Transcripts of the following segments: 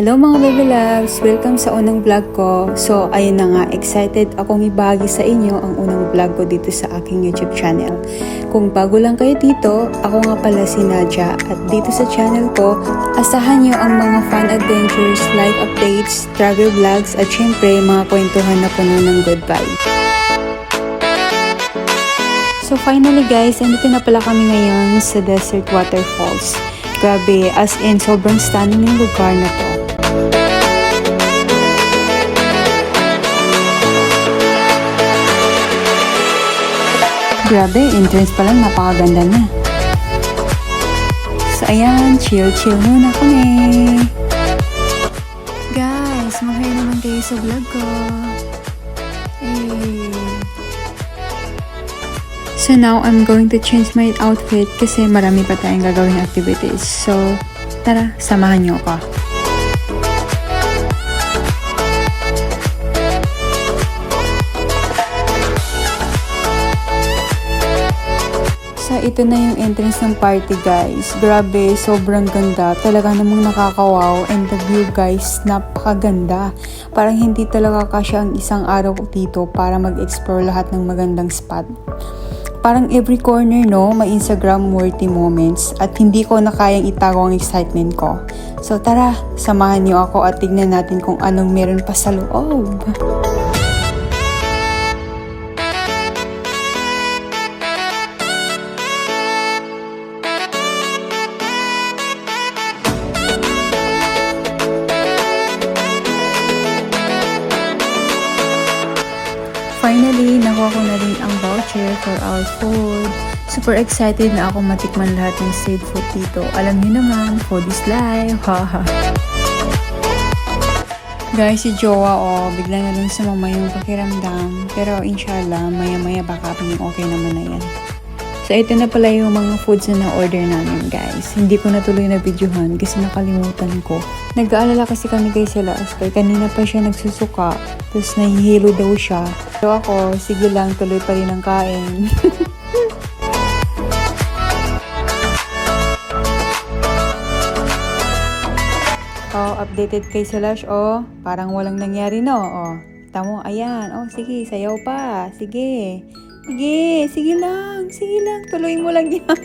Hello mga baby loves! Welcome sa unang vlog ko. So ayun na nga, excited akong ibahagi sa inyo ang unang vlog ko dito sa aking YouTube channel. Kung bago lang kayo dito, ako nga pala si Nadia at dito sa channel ko, asahan nyo ang mga fun adventures, life updates, travel vlogs at syempre mga kwentuhan na puno ng good vibe. So finally guys, andito na pala kami ngayon sa Desert Waterfalls. Grabe, as in sobrang stunning ng lugar na to. Grabe, entrance pa lang napakaganda na. So ayan, chill muna kami. Guys, mag-hi naman kayo sa vlog ko. Hey. So now, I'm going to change my outfit kasi marami pa tayong gagawin activities. So, tara, samahan niyo ako. So, ito na yung entrance ng party guys. Grabe, sobrang ganda. Talaga namang nakakawaw. And the view guys, napakaganda. Parang hindi talaga kasya ang isang araw dito para mag-explore lahat ng magandang spot. Parang every corner, no, may Instagram-worthy moments at hindi ko na kayang itago ang excitement ko. So tara, samahan niyo ako at tignan natin kung anong meron pa sa loob. Finally, nakuha ko na rin ang voucher for our food. Super excited na ako matikman lahat ng street food dito. Alam niyo naman, food is life. Haha. Guys, si Jowa, bigla na lang sumama yung pakiramdam. Pero inshallah, maya-maya baka paging okay naman na yan. So, ito na pala yung mga foods na na-order namin, guys. Hindi ko natuloy na videohan kasi nakalimutan ko. Nag-aalala kasi kami kay Silas. Kaya kanina pa siya nagsusuka. Tapos nahihilo daw siya. So ako, sige lang, tuloy pa rin ang kain. Updated kay Silas, parang walang nangyari, no? Tamo, ayan. Sige, sayaw pa. Sige. Sige lang. Tuloy mo lang yan.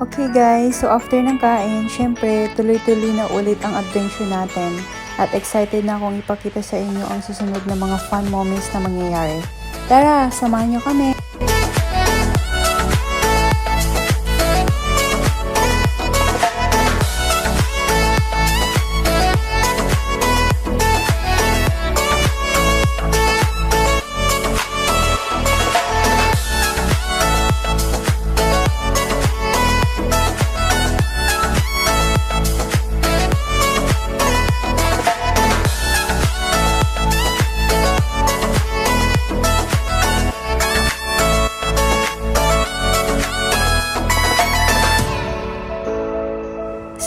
Okay guys, so after ng kain, syempre, tuloy-tuloy na ulit ang adventure natin. At excited na akong ipakita sa inyo ang susunod na mga fun moments na mangyayari. Tara, samahan nyo kami!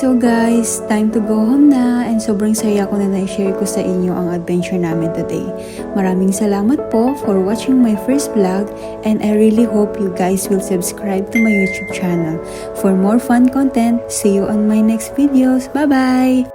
So guys, time to go home na and sobrang saya ko na na-share ko sa inyo ang adventure namin today. Maraming salamat po for watching my first vlog and I really hope you guys will subscribe to my YouTube channel for more fun content. See you on my next videos. Bye-bye!